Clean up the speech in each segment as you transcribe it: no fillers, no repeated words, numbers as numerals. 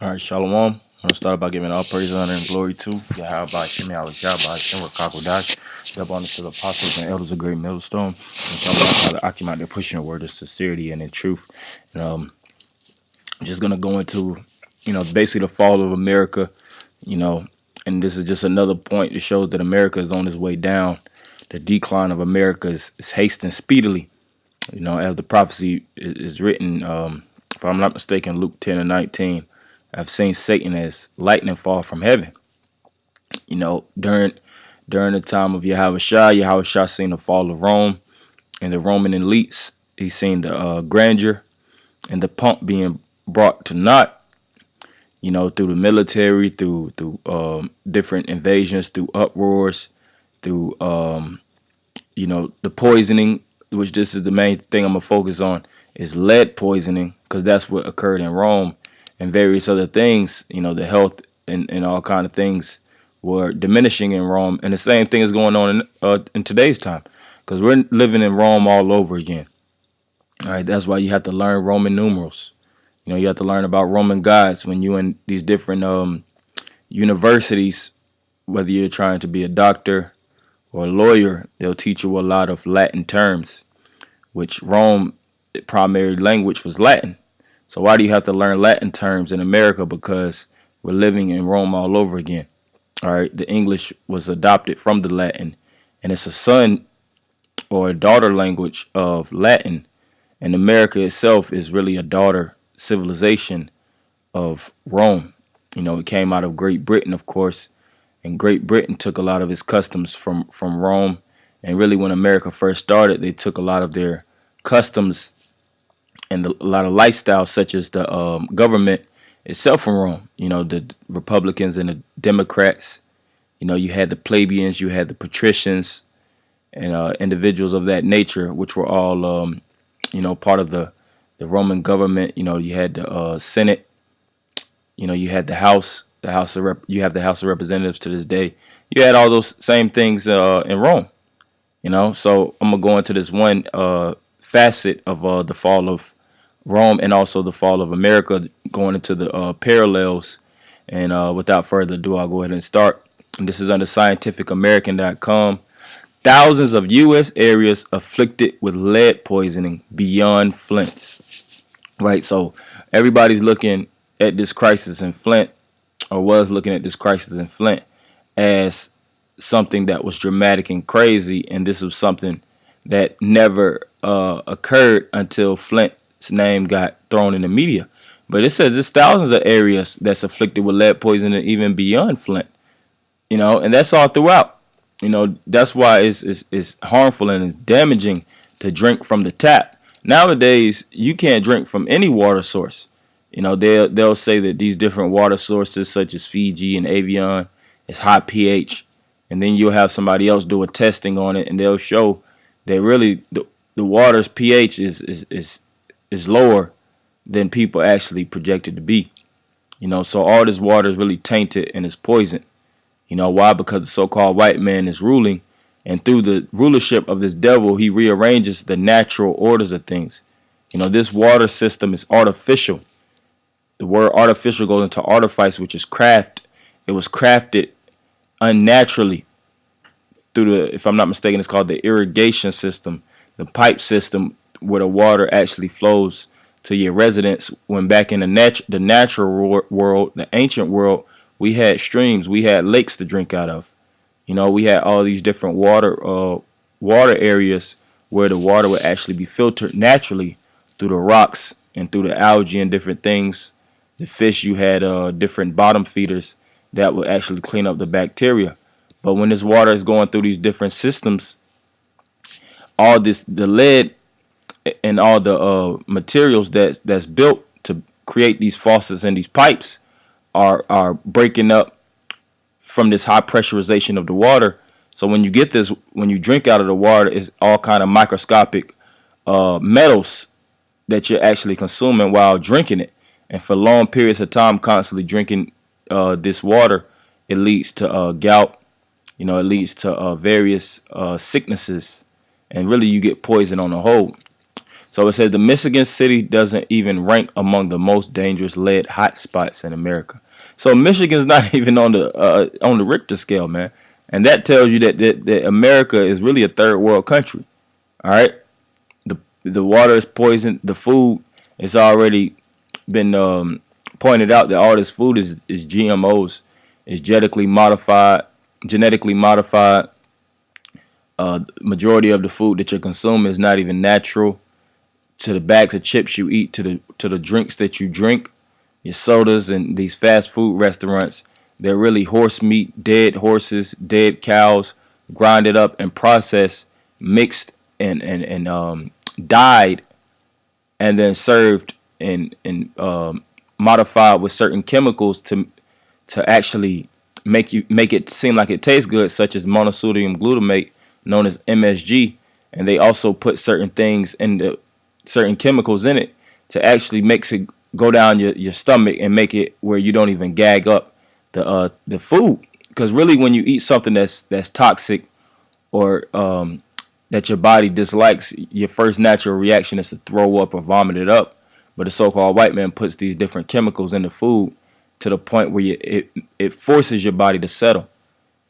All right, Shalom. I'm going to start by giving all praise, honor, and glory to Yahweh Shemi Alashah, Shem Rakakodash, double honor to the apostles and elders of Great Millstone, and Shalom to the Akim out there pushing the word of sincerity and in truth. And just going to go into, basically the fall of America, you know, and this is just another point that shows that America is on its way down. The decline of America is hastening speedily, as the prophecy is written, if I'm not mistaken, Luke 10 and 19. I've seen Satan as lightning fall from heaven. During the time of Yahweh Shah seen the fall of Rome and the Roman elites. He's seen the grandeur and the pomp being brought to naught, through the military, through different invasions, through uproars, through the poisoning, which this is the main thing I'm gonna focus on, is lead poisoning, because that's what occurred in Rome, and various other things. The health and all kind of things were diminishing in Rome, and the same thing is going on in today's time, because we're living in Rome all over again. All right, that's why you have to learn Roman numerals. You have to learn about Roman gods when you're in these different universities. Whether you're trying to be a doctor or a lawyer, they'll teach you a lot of Latin terms, which Rome primary language was Latin. So why do you have to learn Latin terms in America? Because we're living in Rome all over again. All right, the English was adopted from the Latin, and it's a son or a daughter language of Latin. And America itself is really a daughter civilization of Rome. It came out of Great Britain, of course, and Great Britain took a lot of its customs from Rome. And really, when America first started, they took a lot of their customs and a lot of lifestyles, such as the government itself from Rome. The Republicans and the Democrats. You had the plebeians, you had the patricians, and individuals of that nature, which were all, part of the Roman government. You had the Senate. You had you have the House of Representatives to this day. You had all those same things in Rome. So I'm gonna go into this one facet of the fall of Rome and also the fall of America, going into the parallels. And without further ado, I'll go ahead and start. And this is under scientificamerican.com. Thousands of U.S. areas afflicted with lead poisoning beyond Flint's. Right, so everybody's looking at this crisis in Flint, or was looking at this crisis in Flint, as something that was dramatic and crazy, and this was something that never occurred until Flint's name got thrown in the media. But it says there's thousands of areas that's afflicted with lead poisoning, even beyond Flint. And that's all throughout. That's why it's harmful and it's damaging to drink from the tap. Nowadays, you can't drink from any water source. They'll say that these different water sources, such as Fiji and Avion, is high pH, and then you'll have somebody else do a testing on it, and they'll show that really the water's pH is lower than people actually projected to be. So all this water is really tainted and is poisoned. Why? Because the so-called white man is ruling, and through the rulership of this devil, he rearranges the natural orders of things. This water system is artificial. The word artificial goes into artifice, which is craft. It was crafted unnaturally through if I'm not mistaken, it's called the irrigation system, the pipe system, where the water actually flows to your residence. When back in the natural world, the ancient world, we had streams, we had lakes to drink out of. We had all these different water areas where the water would actually be filtered naturally through the rocks and through the algae and different things. The fish, you had different bottom feeders that would actually clean up the bacteria. But when this water is going through these different systems, the lead and all the materials that's built to create these faucets and these pipes are breaking up from this high pressurization of the water. So when you drink out of the water, it's all kind of microscopic metals that you're actually consuming while drinking it. And for long periods of time, constantly drinking this water, it leads to gout. It leads to various sicknesses, and really you get poison on the whole. So it says the Michigan city doesn't even rank among the most dangerous lead hotspots in America. So Michigan's not even on the Richter scale, man, and that tells you that America is really a third world country. All right, the water is poisoned. The food is already been pointed out that all this food is GMOs, is genetically modified. Majority of the food that you're consuming is not even natural. To the bags of chips you eat, to the drinks that you drink, your sodas and these fast food restaurants, they're really horse meat, dead horses, dead cows, grinded up and processed, mixed and dyed, and then served and modified with certain chemicals to actually make it seem like it tastes good, such as monosodium glutamate, known as MSG, and they also put certain things in certain chemicals in it to actually makes it go down your stomach and make it where you don't even gag up the food. Because really, when you eat something that's toxic or that your body dislikes, your first natural reaction is to throw up or vomit it up. But the so-called white man puts these different chemicals in the food to the point where it forces your body to settle,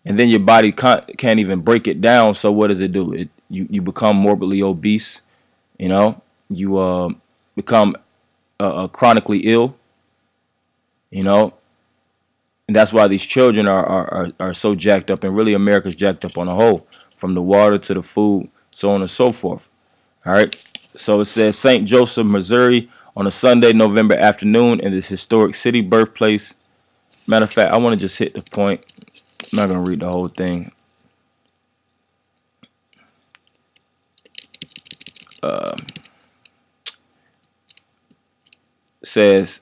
and then your body can't even break it down. So what does it do? You become morbidly obese. You know, you become chronically ill. You know, and that's why these children are so jacked up, and really America's jacked up on the whole, from the water to the food, so on and so forth. All right. So it says St. Joseph, Missouri, on a Sunday, November afternoon in this historic city birthplace. Matter of fact, I want to just hit the point. I'm not going to read the whole thing. Says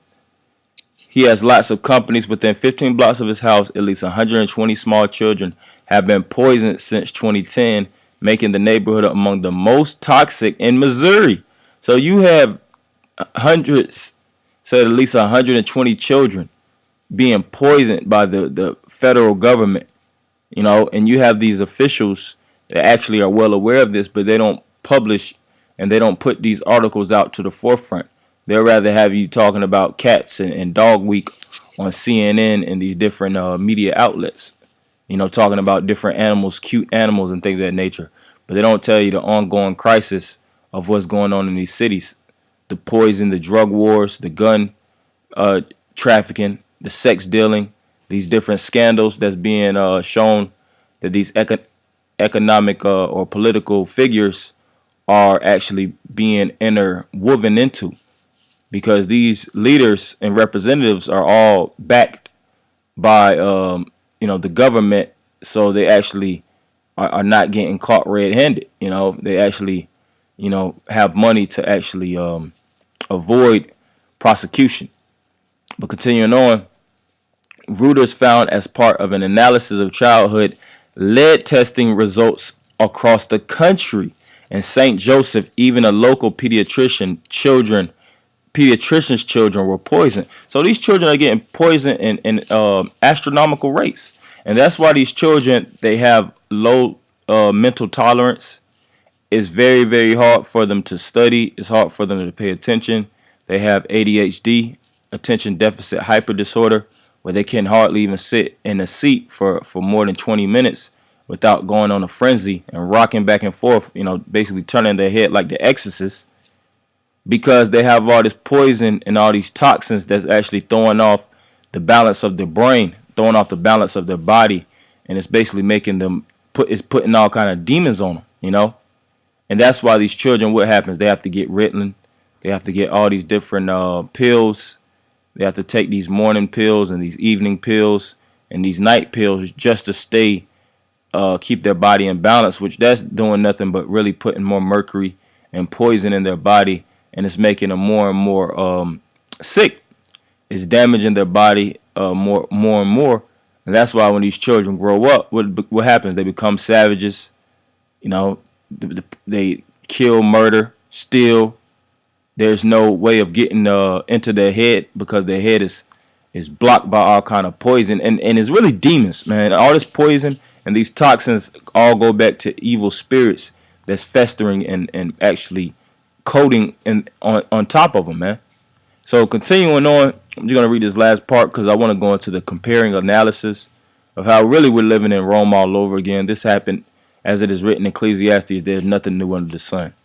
he has lots of companies within 15 blocks of his house. At least 120 small children have been poisoned since 2010, making the neighborhood among the most toxic in Missouri. So you have hundreds, so at least 120 children being poisoned by the federal government, you know, and you have these officials that actually are well aware of this, but they don't publish and they don't put these articles out to the forefront. They'd rather have you talking about cats and dog week on CNN and these different media outlets, you know, talking about different animals, cute animals and things of that nature. But they don't tell you the ongoing crisis of what's going on in these cities. The poison, the drug wars, the gun trafficking, the sex dealing, these different scandals that's being shown that these economic or political figures are actually being interwoven into, because these leaders and representatives are all backed by you know, the government, so they actually are not getting caught red-handed. You know, they actually, you know, have money to actually avoid prosecution. But continuing on, Reuters found as part of an analysis of childhood lead testing results across the country. In St. Joseph, even a local pediatrician's children were poisoned. So these children are getting poisoned in astronomical rates, and that's why these children, they have low mental tolerance. It's very, very hard for them to study. It's hard for them to pay attention. They have ADHD, attention deficit hyper disorder, where they can hardly even sit in a seat for more than 20 minutes without going on a frenzy and rocking back and forth, you know, basically turning their head like the Exorcist, because they have all this poison and all these toxins that's actually throwing off the balance of their brain, throwing off the balance of their body, and it's basically making them putting all kind of demons on them, you know. And that's why these children, what happens? They have to get Ritalin, they have to get all these different pills. They have to take these morning pills and these evening pills and these night pills just to stay keep their body in balance, which that's doing nothing but really putting more mercury and poison in their body, and it's making them more and more sick. It's damaging their body more and more, and that's why when these children grow up, what happens? They become savages. You know, they kill, murder, steal. There's no way of getting into their head, because their head is blocked by all kind of poison, and it's really demons, man. All this poison and these toxins all go back to evil spirits that's festering and actually coating on top of them, man. So continuing on, I'm just gonna read this last part because I want to go into the comparing analysis of how really we're living in Rome all over again. This happened as it is written in Ecclesiastes. There's nothing new under the sun.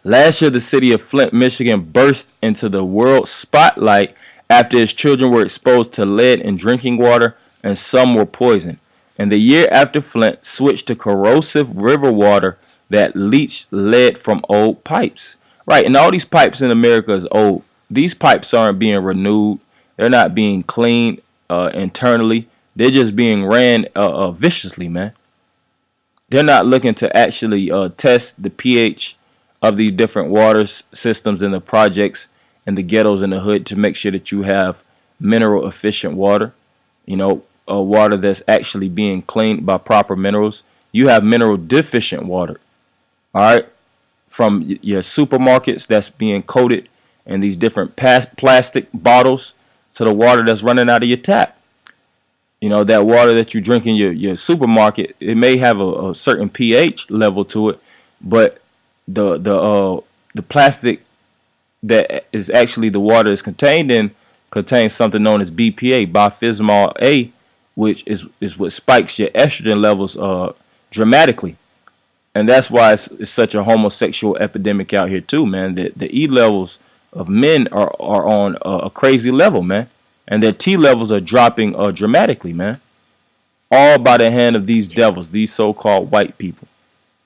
Last year, the city of Flint, Michigan burst into the world spotlight after its children were exposed to lead in drinking water and some were poisoned. And the year after, Flint switched to corrosive river water that leached lead from old pipes. Right, and all these pipes in America is old. These pipes aren't being renewed. They're not being cleaned internally. They're just being ran viciously, man. They're not looking to actually test the pH of these different water systems in the projects and the ghettos in the hood to make sure that you have mineral efficient water. You know, water that's actually being cleaned by proper minerals. You have mineral deficient water. All right, from your supermarkets that's being coated in these different plastic bottles to the water that's running out of your tap. You know, that water that you drink in your supermarket, it may have a certain pH level to it, but the plastic that is actually the water is contained in contains something known as BPA, bisphenol A, which is what spikes your estrogen levels dramatically. And that's why it's such a homosexual epidemic out here too, man. The E levels of men are on a crazy level, man. And their T levels are dropping dramatically, man. All by the hand of these devils, these so-called white people.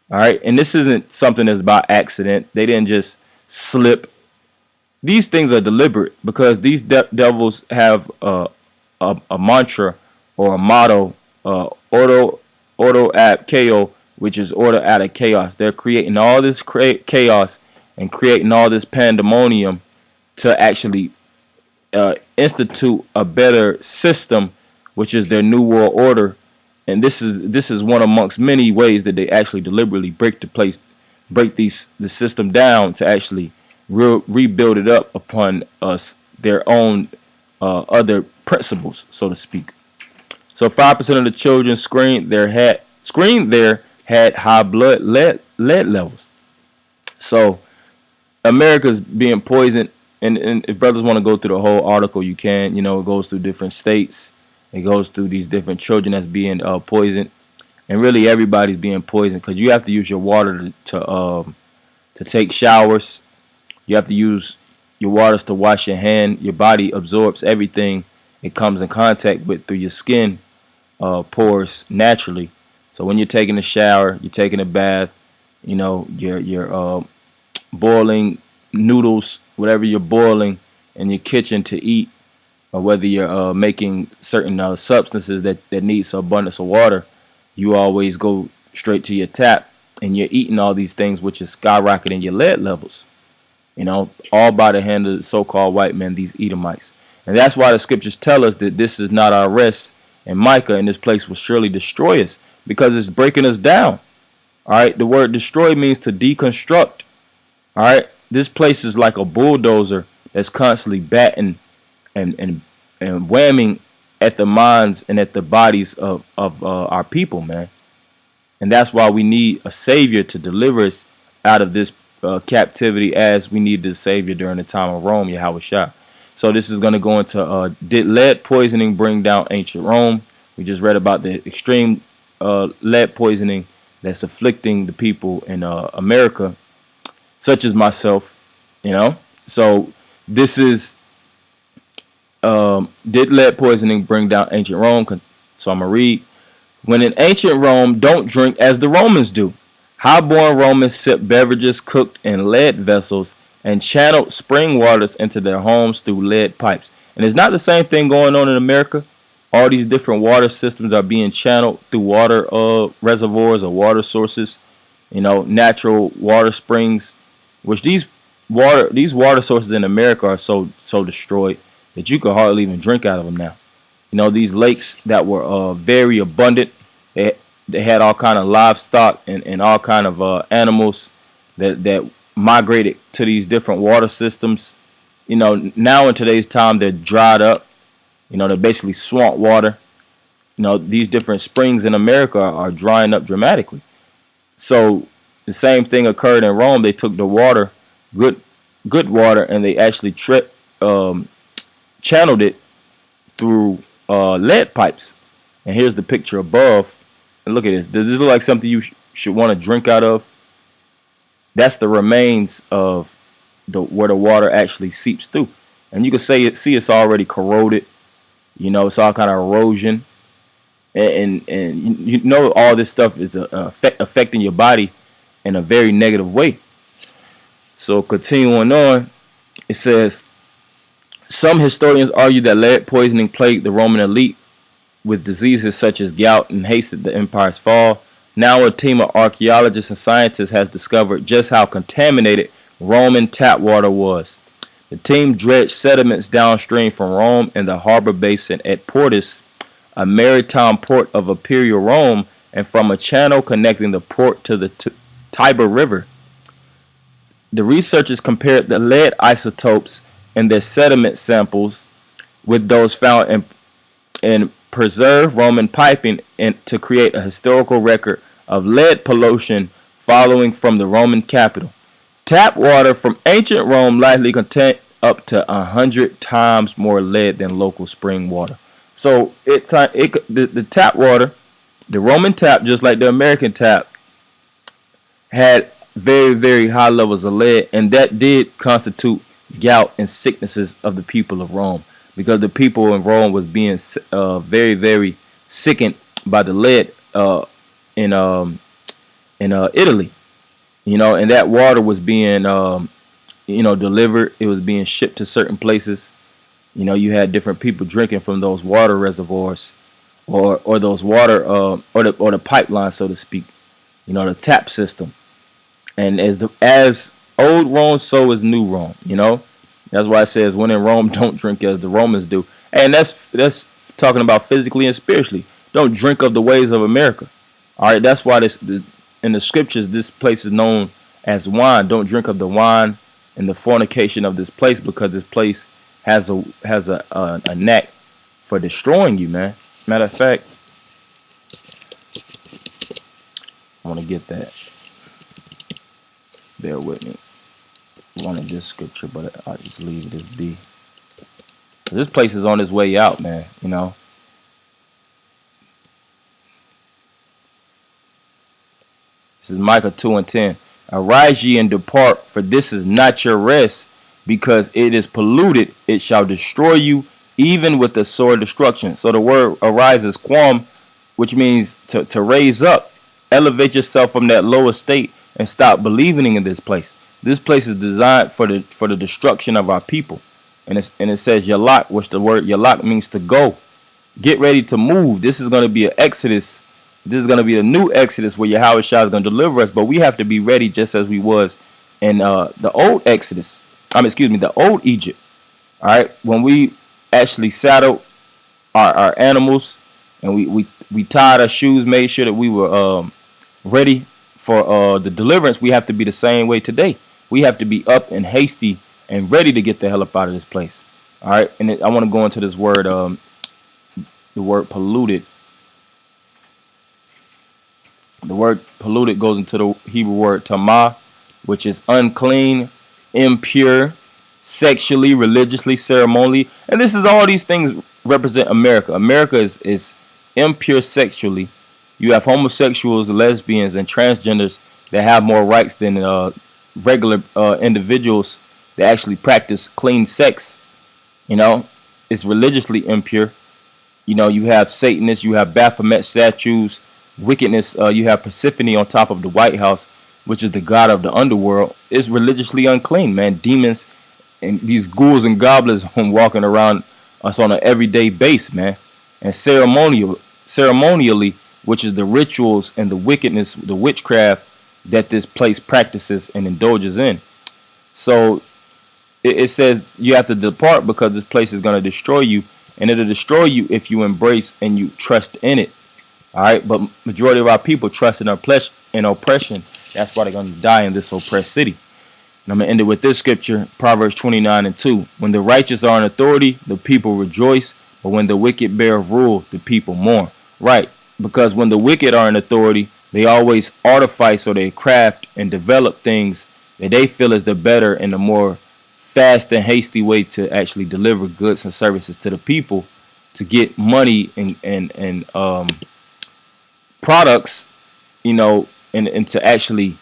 All right. And this isn't something that's by accident. They didn't just slip. These things are deliberate because these devils have a mantra or a motto, ordo ab chaos, which is order out of chaos. They're creating all this chaos and creating all this pandemonium to actually institute a better system, which is their new world order. And this is one amongst many ways that they actually deliberately break the system down to actually rebuild it up upon their own other principles, so to speak. So 5% of the children screened there had high blood lead levels. So America's being poisoned, and if brothers want to go through the whole article, you can. You know, it goes through different states. It goes through these different children that's being poisoned, and really everybody's being poisoned because you have to use your water to take showers. You have to use your waters to wash your hand. Your body absorbs everything it comes in contact with through your skin pores naturally. So when you're taking a shower, you're taking a bath, you know, you're boiling noodles, whatever you're boiling in your kitchen to eat, or whether you're making certain substances that needs abundance of water, you always go straight to your tap, and you're eating all these things, which is skyrocketing your lead levels. You know, all by the hand of the so-called white men, these Edomites. And that's why the scriptures tell us that this is not our rest, and Micah, and this place will surely destroy us, because it's breaking us down. All right, the word destroy means to deconstruct. All right, this place is like a bulldozer that's constantly batting and whamming at the minds and at the bodies of our people, man. And that's why we need a savior to deliver us out of this captivity, as we need the savior during the time of Rome, Yahweh Shah. So this is going to go into did lead poisoning bring down ancient Rome? We just read about the extreme lead poisoning that's afflicting the people in America, such as myself, you know. So this is did lead poisoning bring down ancient Rome? So I'm gonna read. When in ancient Rome, don't drink as the Romans do. High-born Romans sipped beverages cooked in lead vessels and channeled spring waters into their homes through lead pipes. And it's not the same thing going on in America. All these different water systems are being channeled through water reservoirs or water sources, you know, natural water springs, which these water sources in America are so destroyed that you could hardly even drink out of them now. You know, these lakes that were very abundant, they had all kind of livestock and all kind of animals that migrated to these different water systems. You know, now in today's time, they're dried up. You know, they're basically swamp water. You know, these different springs in America are drying up dramatically. So the same thing occurred in Rome. They took the water good good water, and they actually um, channeled it through lead pipes. And here's the picture above. And look at this. Does this look like something you should want to drink out of? That's the remains of the where the water actually seeps through. And you can see it's already corroded. You know, it's all kind of erosion, and you know all this stuff is affecting your body in a very negative way. So continuing on, it says some historians argue that lead poisoning plagued the Roman elite with diseases such as gout and hastened the empire's fall. Now a team of archaeologists and scientists has discovered just how contaminated Roman tap water was. The team dredged sediments downstream from Rome in the harbor basin at Portus, a maritime port of Imperial Rome, and from a channel connecting the port to the Tiber River. The researchers compared the lead isotopes in their sediment samples with those found in preserved Roman piping and to create a historical record of lead pollution following from the Roman capital. Tap water from ancient Rome likely contained up to 100 times more lead than local spring water. So the tap water, the Roman tap, just like the American tap, had very, very high levels of lead, and that did constitute gout and sicknesses of the people of Rome, because the people in Rome was being very, very sickened by the lead in Italy, you know, and that water was being delivered. It was being shipped to certain places. You know, you had different people drinking from those water reservoirs, or those water or the pipeline, so to speak. You know, the tap system. And as old Rome, so is new Rome. You know, that's why it says, when in Rome, don't drink as the Romans do. And that's talking about physically and spiritually. Don't drink of the ways of America. All right, that's why in the scriptures, this place is known as wine. Don't drink of the wine and the fornication of this place, because this place has a knack for destroying you, man. Matter of fact, I want to get that. Bear with me. I wanted this scripture, but I'll just leave it as be. This place is on its way out, man. You know. This is Micah 2:10. Arise ye and depart, for this is not your rest, because it is polluted. It shall destroy you, even with the sword destruction. So the word arise is quam, which means to raise up. Elevate yourself from that lower state and stop believing in this place. This place is designed for the destruction of our people. And it says yalak, which the word yalak means to go. Get ready to move. This is going to be an exodus. This is going to be the new exodus where Yahweh Shah is going to deliver us. But we have to be ready, just as we was in the old exodus. The old Egypt. All right, when we actually saddled our animals, and we tied our shoes, made sure that we were ready for the deliverance. We have to be the same way today. We have to be up and hasty and ready to get the hell up out of this place. All right, and I want to go into this word, the word polluted. The word polluted goes into the Hebrew word tamah, which is unclean, impure, sexually, religiously, ceremonially. And this is all these things represent America. America is impure sexually. You have homosexuals, lesbians, and transgenders that have more rights than regular individuals that actually practice clean sex. You know, it's religiously impure. You know, you have Satanists, you have Baphomet statues, wickedness. You have Persephone on top of the White House, which is the god of the underworld. It's religiously unclean, man. Demons and these ghouls and goblins walking around us on an everyday base, man. And ceremonially, which is the rituals and the wickedness, the witchcraft that this place practices and indulges in. So it says you have to depart, because this place is going to destroy you, and it'll destroy you if you embrace and you trust in it. All right, but majority of our people trust in oppression. That's why they're going to die in this oppressed city. And I'm going to end it with this scripture, Proverbs 29:2. When the righteous are in authority, the people rejoice, but when the wicked bear rule, the people mourn. Right, because when the wicked are in authority, they always artifice, or they craft and develop things that they feel is the better and the more fast and hasty way to actually deliver goods and services to the people to get money and products, and to actually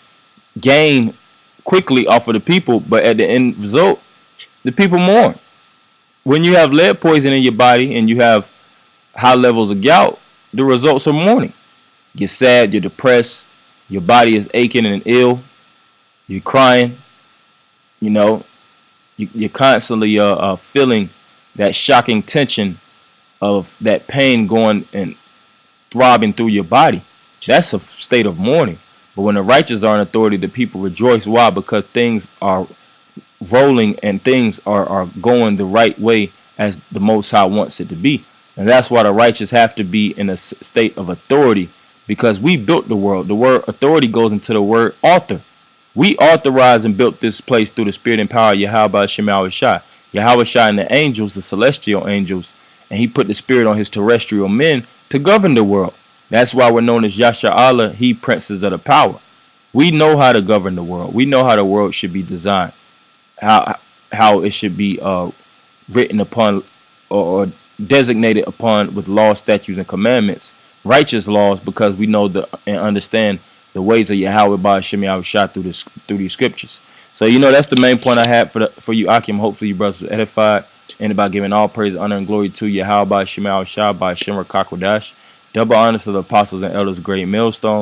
gain quickly off of the people. But at the end result, the people mourn. When you have lead poison in your body and you have high levels of gout, the results are mourning. You're sad, you're depressed, your body is aching and ill, you're crying, you know, you're constantly feeling that shocking tension of that pain going and throbbing through your body. That's a state of mourning. But when the righteous are in authority, the people rejoice. Why? Because things are rolling and things are going the right way as the Most High wants it to be. And that's why the righteous have to be in a state of authority, because we built the world. The word authority goes into the word author. We authorized and built this place through the spirit and power of Yahweh Shem Yahushua. Yahushua and the angels, the celestial angels, and he put the spirit on his terrestrial men to govern the world. That's why we're known as Yasha Allah, he princes of the power. We know how to govern the world. We know how the world should be designed, how it should be written upon or designated upon with laws, statutes, and commandments, righteous laws, because we know and understand the ways of Yahweh by Shem Yahushua through these scriptures. So that's the main point I had for you, Akim. Hopefully you brothers were edified, and about giving all praise, honor, and glory to Yahweh by Shem Yahushua by Shem Rakakwadash. Double honors to the apostles and elders, great millstone.